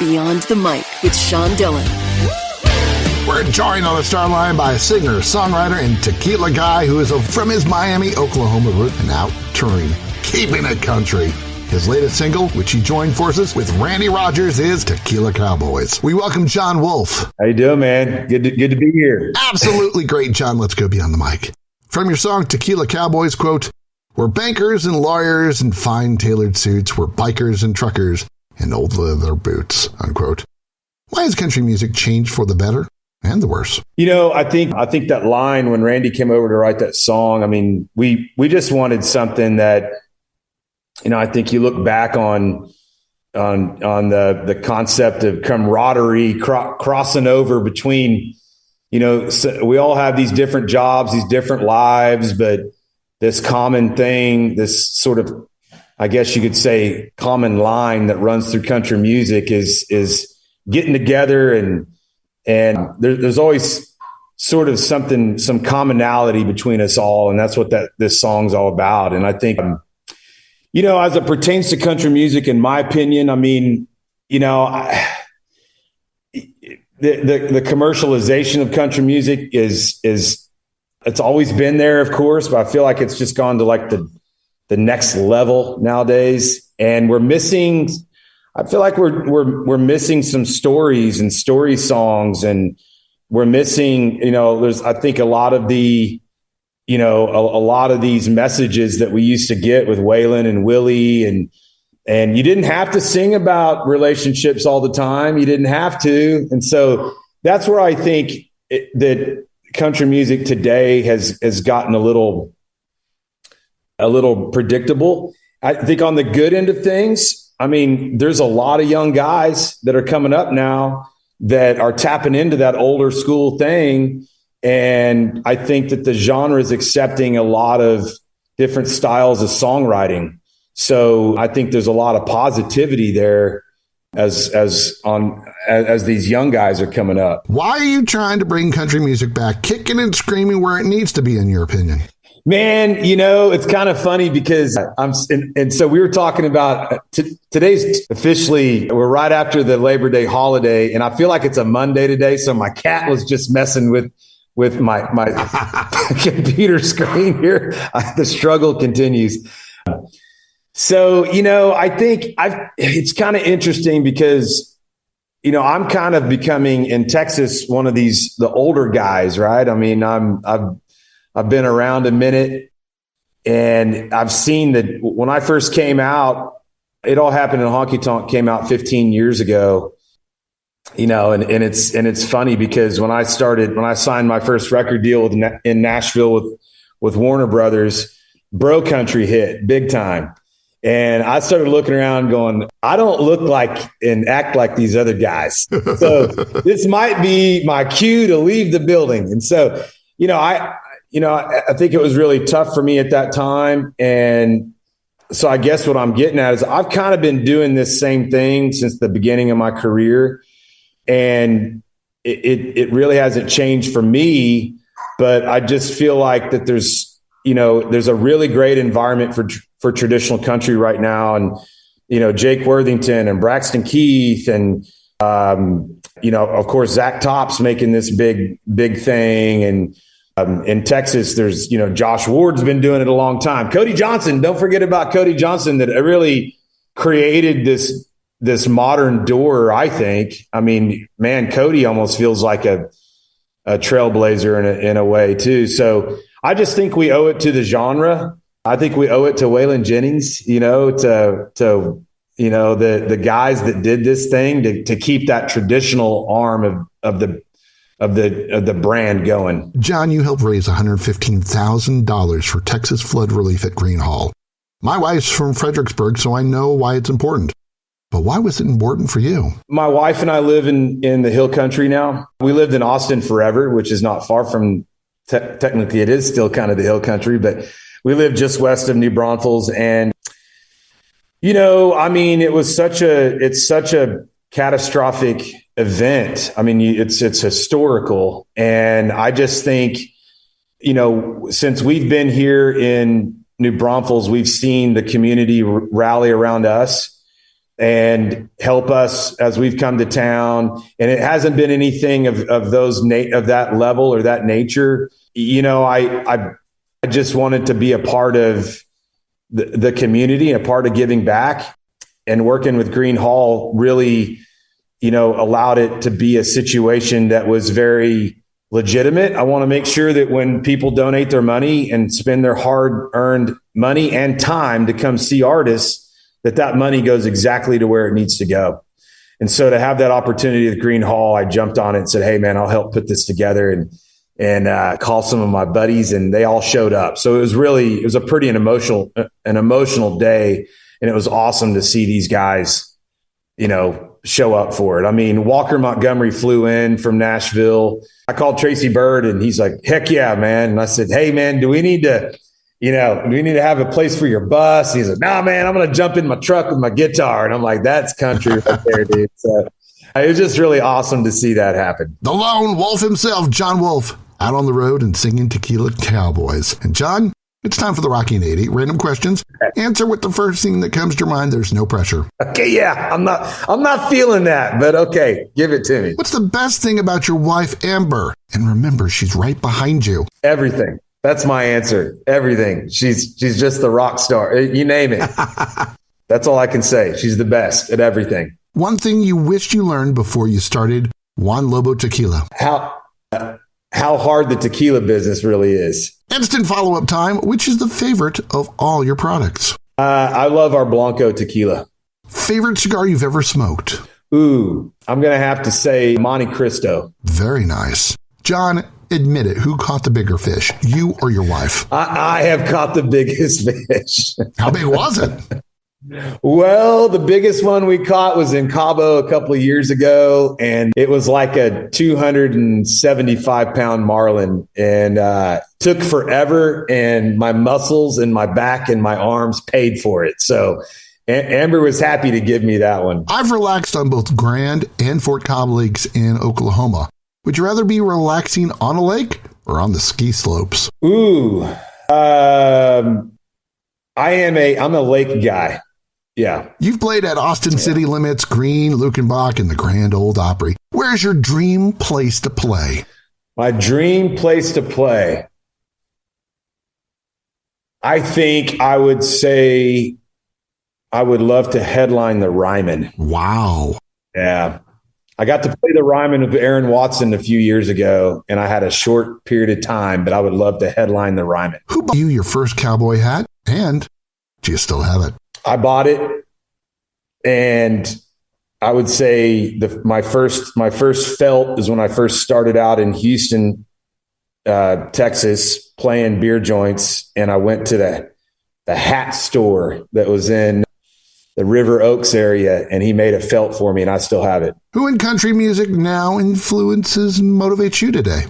Beyond the Mic with Sean Dillon. We're joined on the Starline by a singer, songwriter, and tequila guy who is from his Miami, Oklahoma root and out touring, keeping it country. His latest single, which he joined forces with Randy Rogers, is Tequila Cowboys. We welcome Jon Wolfe. How you doing, man? Good to be here. Absolutely great, Jon. Let's go beyond the mic. From your song Tequila Cowboys, quote, "We're bankers and lawyers in fine tailored suits. We're bikers and truckers in old leather boots," unquote. Why has country music changed for the better and the worse? You know, I think that line when Randy came over to write that song, I mean, we just wanted something that, you know, I think you look back on the concept of camaraderie, crossing over between, you know, so we all have these different jobs, these different lives, but this common thing, this sort of, I guess you could say, common line that runs through country music is getting together and there's always sort of some commonality between us all. And that's what this song's all about. And I think, you know, as it pertains to country music, in my opinion, I mean, you know, the commercialization of country music is it's always been there, of course, but I feel like it's just gone to like the next level nowadays. And I feel like we're missing some stories and story songs, and we're missing, you know, I think a lot of these messages that we used to get with Waylon and Willie, and you didn't have to sing about relationships all the time. You didn't have to. And so that's where I think that country music today has gotten a little predictable. I think on the good end of things, I mean, there's a lot of young guys that are coming up now that are tapping into that older school thing. And I think that the genre is accepting a lot of different styles of songwriting. So I think there's a lot of positivity there as these young guys are coming up. Why are you trying to bring country music back, kicking and screaming where it needs to be, in your opinion? Man, you know, it's kind of funny because so we were talking about today's officially, we're right after the Labor Day holiday, and I feel like it's a Monday today. So my cat was just messing with my computer screen here. The struggle continues. So, you know, I think it's kind of interesting because, you know, I'm kind of becoming in Texas one of the older guys, right? I mean, I've been around a minute, and I've seen that when I first came out, It All Happened in Honky Tonk came out 15 years ago, you know, and it's funny because when I signed my first record deal in Nashville with Warner Brothers, Bro Country hit big time. And I started looking around going, I don't look like and act like these other guys. So this might be my cue to leave the building. And so, you know, I think it was really tough for me at that time. And so I guess what I'm getting at is I've kind of been doing this same thing since the beginning of my career. And it really hasn't changed for me, but I just feel like that there's a really great environment for traditional country right now. And, you know, Jake Worthington and Braxton Keith and, you know, of course, Zach Topp's making this big thing. And in Texas, there's, you know, Josh Ward's been doing it a long time. Cody Johnson, don't forget about Cody Johnson, that really created this modern door, I think. I mean, man, Cody almost feels like a trailblazer in a way too. So I just think we owe it to the genre. I think we owe it to Waylon Jennings, you know, to you know, the guys that did this thing to keep that traditional arm of the brand going. Jon, you helped raise $115,000 for Texas flood relief at Gruene Hall. My wife's from Fredericksburg, so I know why it's important. But why was it important for you? My wife and I live in the hill country now. We lived in Austin forever, which is not far from, technically it is still kind of the hill country, but we live just west of New Braunfels. And, you know, I mean, it's such a catastrophic event. I mean, it's historical. And I just think, you know, since we've been here in New Braunfels, we've seen the community rally around us. and help us as we've come to town. And it hasn't been anything of that level or that nature. I just wanted to be a part of the community and a part of giving back, and working with Gruene Hall really, allowed it to be a situation that was very legitimate. I want to make sure that when people donate their money and spend their hard-earned money and time to come see artists, that money goes exactly to where it needs to go. And so to have that opportunity at Gruene Hall, I jumped on it and said, hey, man, I'll help put this together, and call some of my buddies, and they all showed up. So it was a pretty an emotional day, and it was awesome to see these guys, show up for it. I mean, Walker Montgomery flew in from Nashville. I called Tracy Bird, and he's like, heck yeah, man. And I said, hey, man, do we need to have a place for your bus? He's like, nah, man, I'm going to jump in my truck with my guitar. And I'm like, that's country right there, dude. So it was just really awesome to see that happen. The lone wolf himself, Jon Wolfe, out on the road and singing Tequila Cowboys. And John, it's time for the Rocky 80. Random questions. Answer with the first thing that comes to your mind. There's no pressure. Okay, yeah, I'm not feeling that, but okay, give it to me. What's the best thing about your wife, Amber? And remember, she's right behind you. Everything. That's my answer. Everything. She's just the rock star. You name it. That's all I can say. She's the best at everything. One thing you wished you learned before you started Juan Lobo Tequila. How hard the tequila business really is. Instant follow-up time. Which is the favorite of all your products? I love our Blanco tequila. Favorite cigar you've ever smoked? Ooh, I'm going to have to say Monte Cristo. Very nice. John, admit it. Who caught the bigger fish, you or your wife? I have caught the biggest fish. How big was it? Well, the biggest one we caught was in Cabo a couple of years ago, and it was like a 275-pound marlin, and took forever, and my muscles and my back and my arms paid for it. So Amber was happy to give me that one. I've relaxed on both Grand and Fort Cobb lakes in Oklahoma. Would you rather be relaxing on a lake or on the ski slopes? Ooh, I'm a lake guy. Yeah. You've played at Austin City Limits, Green, Luckenbach, and the Grand Ole Opry. Where's your dream place to play? My dream place to play. I think I would say I would love to headline the Ryman. Wow. Yeah. I got to play the Ryman with Aaron Watson a few years ago, and I had a short period of time, but I would love to headline the Ryman. Who bought you your first cowboy hat, and do you still have it? I bought it, and I would say my first felt is when I first started out in Houston, Texas, playing beer joints, and I went to the hat store that was in the River Oaks area, and he made a felt for me, and I still have it. Who in country music now influences and motivates you today?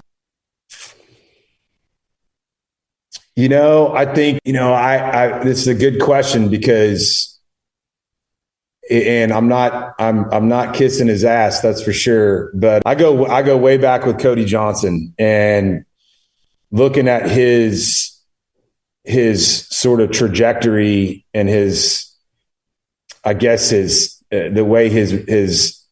I think, this is a good question because, and I'm not kissing his ass, that's for sure. But I go way back with Cody Johnson, and looking at his sort of trajectory and the way his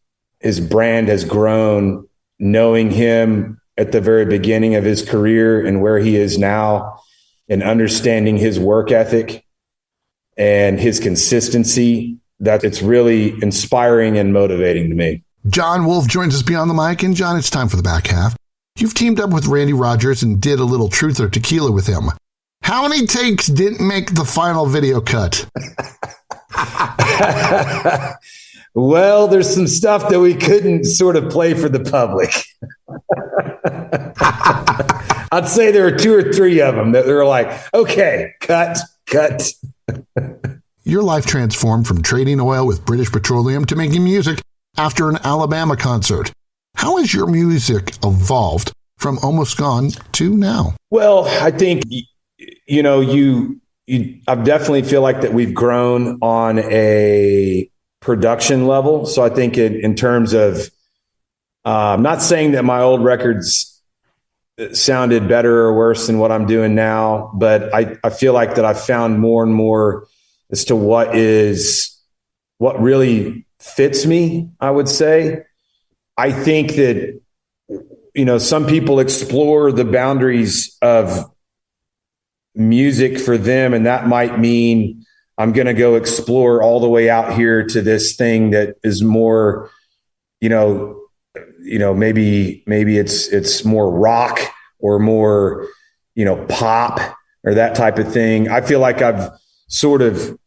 brand has grown, knowing him at the very beginning of his career and where he is now, and understanding his work ethic and his consistency, that it's really inspiring and motivating to me. Jon Wolfe joins us beyond the mic. And John, it's time for the back half. You've teamed up with Randy Rogers and did a little Truth or Tequila with him. How many takes didn't make the final video cut? Well, there's some stuff that we couldn't sort of play for the public. I'd say there were 2 or 3 of them that were like, okay, cut. Your life transformed from trading oil with British Petroleum to making music after an Alabama concert. How has your music evolved from Almost Gone to now? Well, I think, I definitely feel like that we've grown on a production level. So I think in terms of, I'm not saying that my old records sounded better or worse than what I'm doing now, but I feel like that I've found more and more as to what is what really fits me, I would say. I think that, some people explore the boundaries of music for them, and that might mean I'm going to go explore all the way out here to this thing that is more, maybe it's more rock or more, pop or that type of thing. I feel like I've sort of,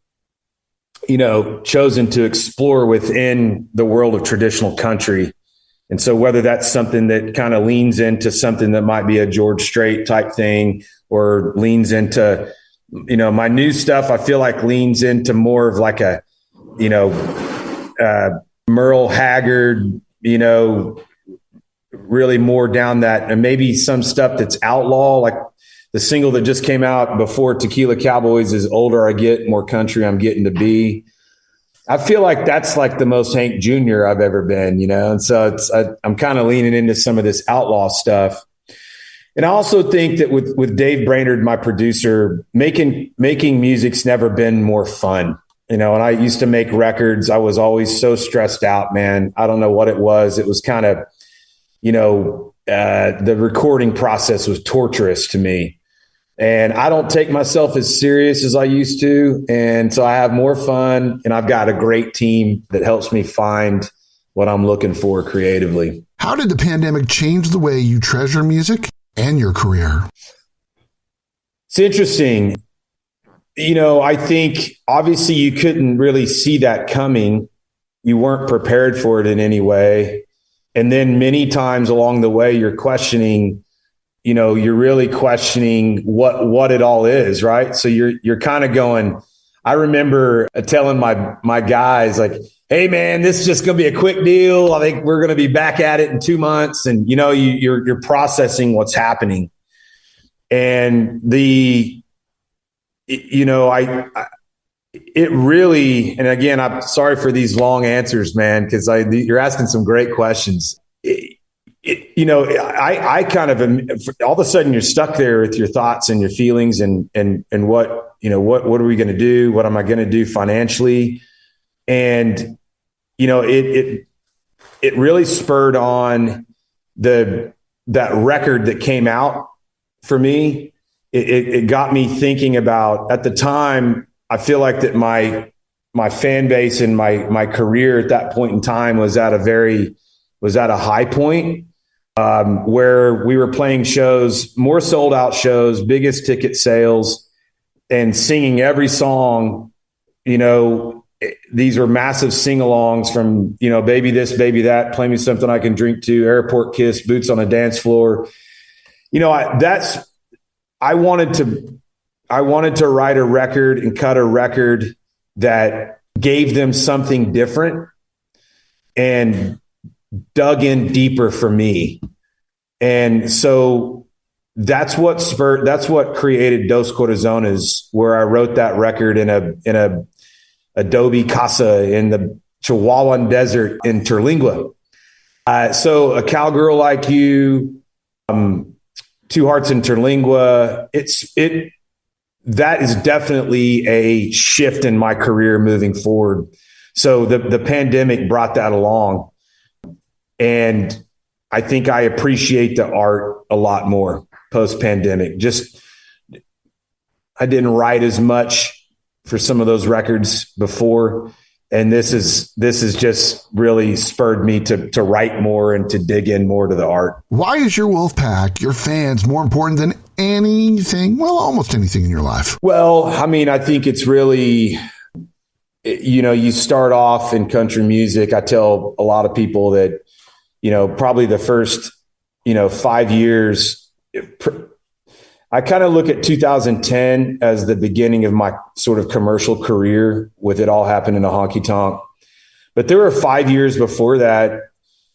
chosen to explore within the world of traditional country. And so whether that's something that kind of leans into something that might be a George Strait type thing, or leans into, my new stuff, I feel like leans into more of like a, Merle Haggard, really more down that, and maybe some stuff that's outlaw, like the single that just came out before Tequila Cowboys is Older I Get, More Country I'm Getting to Be. I feel like that's like the most Hank Jr. I've ever been, and so I'm kind of leaning into some of this outlaw stuff. And I also think that with Dave Brainerd, my producer, making music's never been more fun. When I used to make records, I was always so stressed out, man. I don't know what it was. It was kind of, the recording process was torturous to me. And I don't take myself as serious as I used to. And so I have more fun, and I've got a great team that helps me find what I'm looking for creatively. How did the pandemic change the way you treasure music and your career? It's interesting. I think obviously you couldn't really see that coming. You weren't prepared for it in any way. And then many times along the way, you're questioning, you're really questioning what it all is, right? So you're kind of going, I remember telling my guys, like, hey man, this is just going to be a quick deal. I think we're going to be back at it in 2 months. And, you're processing what's happening. And it really, and again, I'm sorry for these long answers, man, because you're asking some great questions. I kind of all of a sudden you're stuck there with your thoughts and your feelings and what are we going to do? What am I going to do financially? And, it really spurred on that record that came out for me. It got me thinking about, at the time, I feel like that my fan base and my career at that point in time was at a high point, where we were playing shows, more sold out shows, biggest ticket sales, and singing every song. These were massive sing-alongs from, Baby This, Baby That, Play Me Something I Can Drink To, Airport Kiss, Boots on a Dance Floor. I wanted to write a record and cut a record that gave them something different and dug in deeper for me. And so that's what created Dos Corazones, where I wrote that record in a adobe casa in the Chihuahuan Desert in Terlingua. So A Cowgirl Like You, Two Hearts in Terlingua, that is definitely a shift in my career moving forward. So the pandemic brought that along. And I think I appreciate the art a lot more post-pandemic. I didn't write as much for some of those records before. And this is just really spurred me to write more and to dig in more to the art. Why is your Wolfpack, your fans, more important than anything, well, almost anything in your life? Well, I think it's really, you start off in country music. I tell a lot of people that, probably the first, 5 years, I kind of look at 2010 as the beginning of my sort of commercial career, with it all happening in a honky tonk. But there were 5 years before that,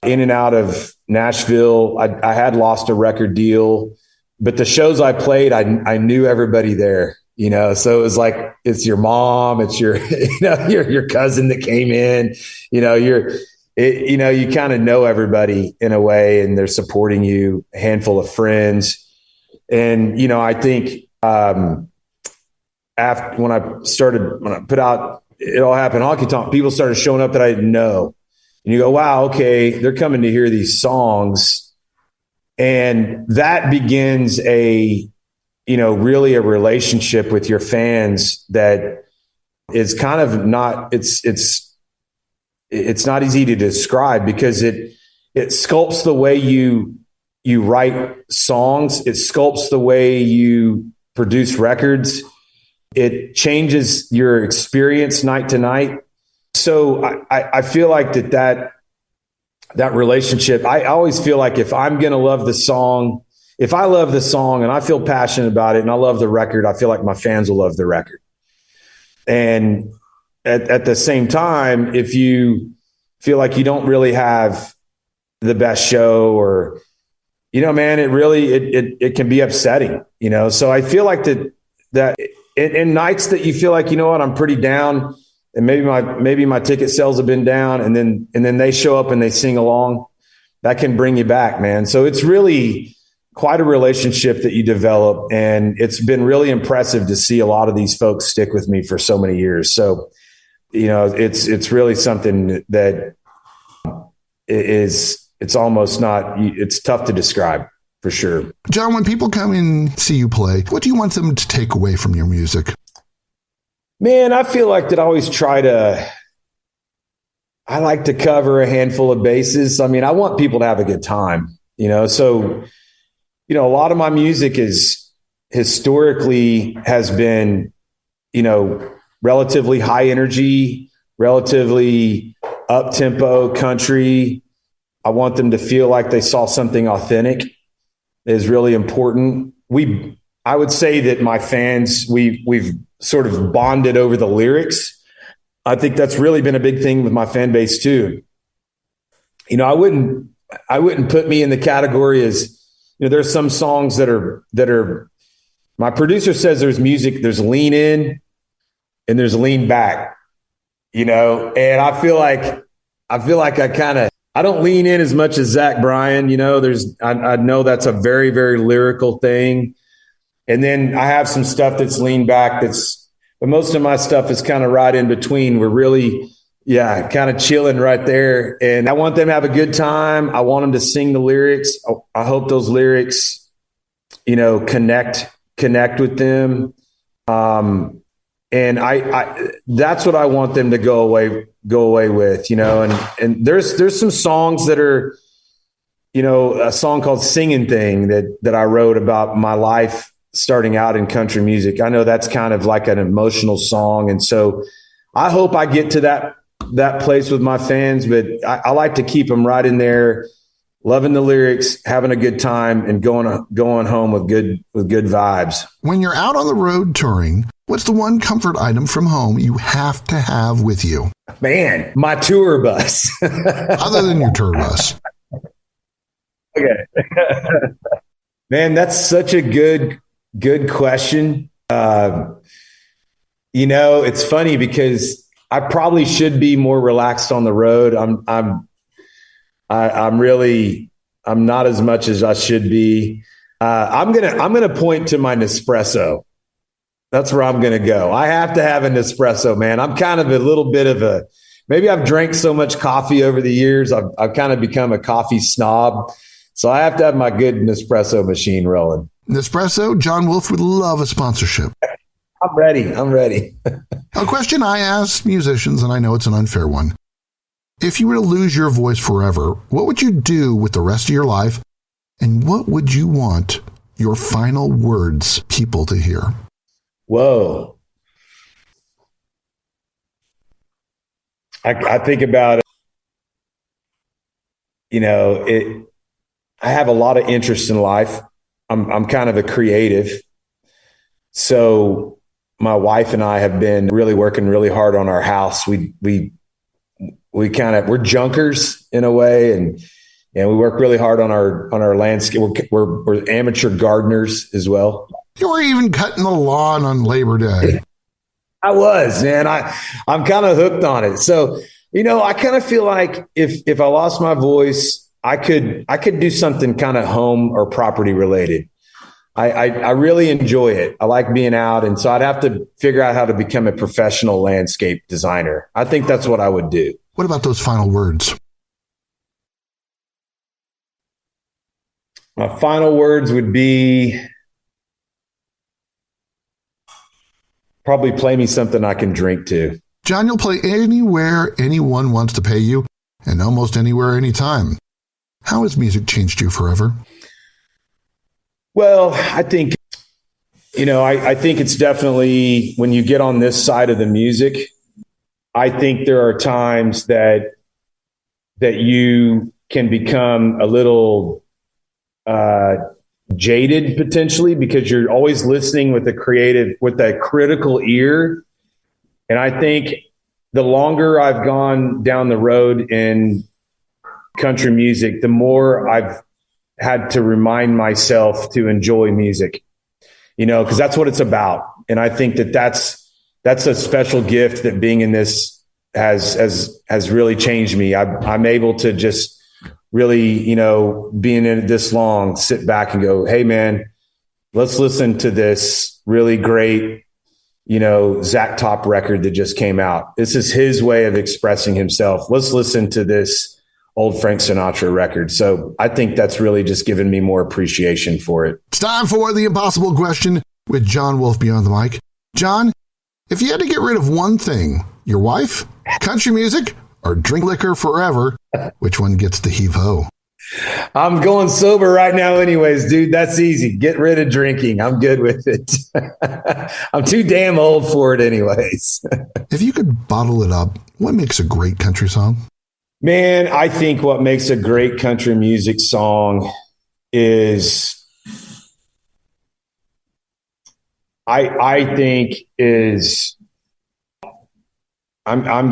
in and out of Nashville. I had lost a record deal, but the shows I played, I knew everybody there, so it was like, it's your mom, it's your, your cousin that came in, you kind of know everybody in a way, and they're supporting you, a handful of friends. And, I think, after when I put out, it all happened honky tonk. People started showing up that I didn't know. And you go, wow, okay, they're coming to hear these songs. And that begins really a relationship with your fans that is kind of not, it's not easy to describe, because it sculpts the way you write songs. It sculpts the way you produce records. It changes your experience night to night. So I feel like that relationship, I always feel like if I'm going to love the song, if I love the song and I feel passionate about it and I love the record, I feel like my fans will love the record. And at the same time, if you feel like you don't really have the best show, or, man, it can be upsetting, So I feel like that in nights that you feel like, I'm pretty down, and maybe my ticket sales have been down, and then they show up and they sing along, that can bring you back, man. So it's really quite a relationship that you develop, and it's been really impressive to see a lot of these folks stick with me for so many years. So, it's really something that it's almost not, it's tough to describe, for sure. Jon, when people come and see you play, what do you want them to take away from your music? Man, I feel like that I always I like to cover a handful of bases. I mean, I want people to have a good time, so, a lot of my music historically has been, relatively high energy, relatively up tempo country. I want them to feel like they saw something authentic. Is really important. I would say that my fans, we've sort of bonded over the lyrics. I think that's really been a big thing with my fan base too. I wouldn't put me in the category as, there's some songs that are, my producer says there's lean in and there's lean back, and I feel like I don't lean in as much as Zach Bryan, I know that's a very, very lyrical thing. And then I have some stuff that's lean back, but most of my stuff is kind of right in between. We're really, kind of chilling right there. And I want them to have a good time. I want them to sing the lyrics. I hope those lyrics, connect with them. And I that's what I want them to go away with, and there's some songs that are, a song called Singing Thing that I wrote about my life starting out in country music. I know that's kind of like an emotional song. And so I hope I get to that place with my fans, but I like to keep them right in there, loving the lyrics, having a good time, and going home with good vibes. When you're out on the road touring, what's the one comfort item from home you have to have with you? Man, my tour bus. Other than your tour bus. Okay. Man, that's such a good question. It's funny because I probably should be more relaxed on the road. I'm not as much as I should be. I'm gonna point to my Nespresso. That's where I'm gonna go. I have to have a Nespresso, man. I'm kind of a little bit of maybe I've drank so much coffee over the years. I've kind of become a coffee snob. So I have to have my good Nespresso machine rolling. Nespresso, Jon Wolfe would love a sponsorship. I'm ready. A question I ask musicians, and I know it's an unfair one. If you were to lose your voice forever, what would you do with the rest of your life? And what would you want your final words people to hear? Whoa. I think about it. I have a lot of interest in life. I'm kind of a creative. So my wife and I have been really working really hard on our house. We're junkers in a way, and we work really hard on our landscape. We're amateur gardeners as well. You were even cutting the lawn on Labor Day. I was, man. I'm kind of hooked on it. So, I kind of feel like if I lost my voice, I could do something kind of home or property related. I really enjoy it. I like being out. And so I'd have to figure out how to become a professional landscape designer. I think that's what I would do. What about those final words? My final words would be probably play me something I can drink to. Jon, you'll play anywhere anyone wants to pay you and almost anywhere, anytime. How has music changed you forever? Well, I think, I think it's definitely when you get on this side of the music, I think there are times that you can become a little jaded potentially because you're always listening with a critical ear. And I think the longer I've gone down the road in country music, the more I've had to remind myself to enjoy music, because that's what it's about. And I think that's a special gift that being in this has really changed me. I'm able to just really, being in it this long, sit back and go, hey man, let's listen to this really great, Zach Top record that just came out. This is his way of expressing himself. Let's listen to this old Frank Sinatra record. So I think that's really just given me more appreciation for it. It's time for the impossible question with Jon Wolfe Beyond the Mic. Jon, if you had to get rid of one thing, your wife, country music, or drink liquor forever, which one gets the heave-ho? I'm going sober right now anyways, dude. That's easy. Get rid of drinking. I'm good with it. I'm too damn old for it anyways. If you could bottle it up, what makes a great country song? Man, I think what makes a great country music song is I'm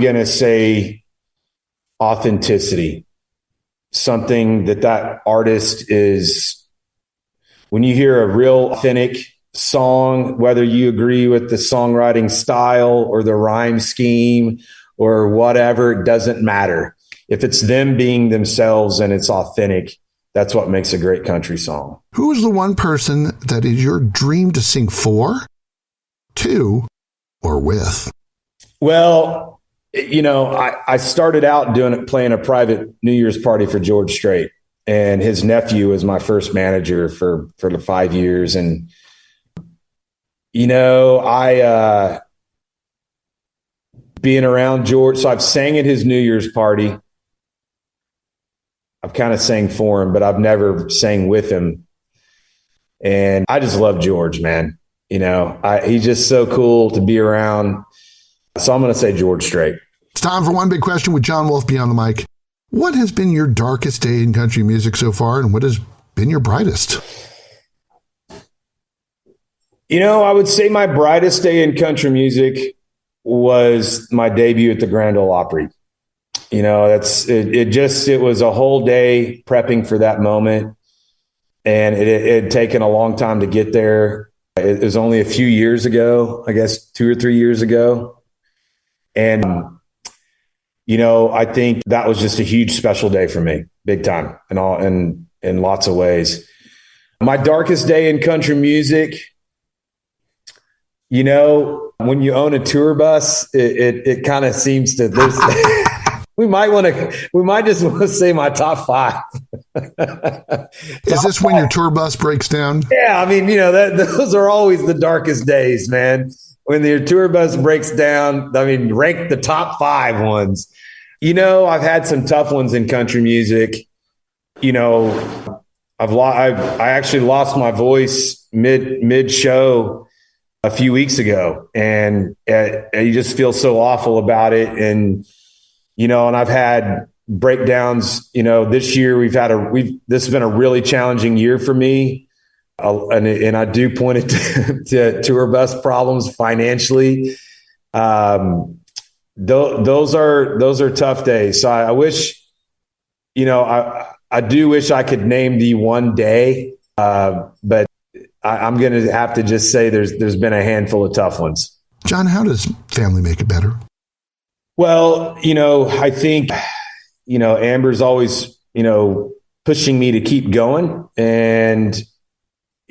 going to say authenticity. Something that artist is, when you hear a real authentic song, whether you agree with the songwriting style or the rhyme scheme or whatever, it doesn't matter. If it's them being themselves and it's authentic, that's what makes a great country song. Who is the one person that is your dream to sing for, to, or with? Well, I started out playing a private New Year's party for George Strait, and his nephew was my first manager for the 5 years. And, I being around George, so I've sang at his New Year's party. I've kind of sang for him, but I've never sang with him. And I just love George, man. He's just so cool to be around. So I'm going to say George Strait. It's time for one big question with Jon Wolfe Beyond the Mic. What has been your darkest day in country music so far, and what has been your brightest? I would say my brightest day in country music was my debut at the Grand Ole Opry. It was a whole day prepping for that moment, and it had taken a long time to get there. It was only a few years ago, I guess 2 or 3 years ago. And, I think that was just a huge special day for me, big time, in lots of ways. My darkest day in country music, when you own a tour bus, it kind of seems to, we might just want to say my top 5. Is this when your tour bus breaks down? Yeah. I mean, those are always the darkest days, man. When your tour bus breaks down, rank the top 5 ones. I've had some tough ones in country music. I actually lost my voice mid show a few weeks ago, and you just feel so awful about it. And and I've had breakdowns. This year this has been a really challenging year for me. And I do point it to tour bus problems financially. Those are tough days. So I wish, I do wish I could name the one day, but I'm going to have to just say there's been a handful of tough ones. Jon, how does family make it better? Well, I think, Amber's always, pushing me to keep going. And,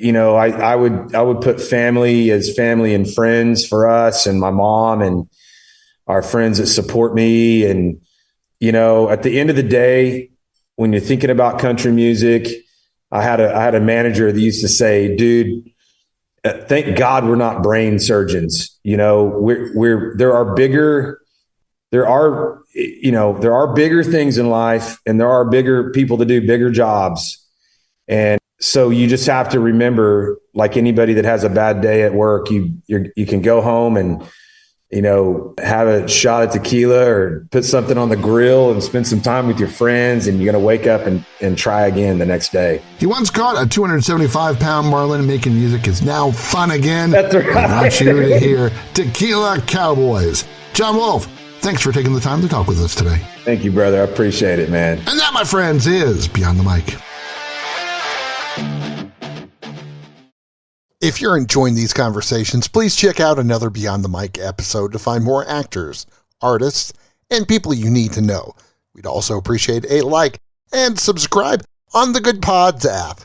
I would put family as family and friends for us, and my mom and our friends that support me. And, at the end of the day, when you're thinking about country music, I had a manager that used to say, dude, thank God we're not brain surgeons. There are bigger things in life, and there are bigger people to do bigger jobs. And so you just have to remember, like anybody that has a bad day at work, you can go home and, have a shot of tequila or put something on the grill and spend some time with your friends, and you're going to wake up and try again the next day. He once caught a 275-pound marlin. Making music is now fun again. That's right. I want you to hear Tequila Cowboys. Jon Wolfe, thanks for taking the time to talk with us today. Thank you, brother. I appreciate it, man. And that, my friends, is Beyond the Mic. If you're enjoying these conversations, please check out another Beyond the Mic episode to find more actors, artists, and people you need to know. We'd also appreciate a like and subscribe on the Good Pods app.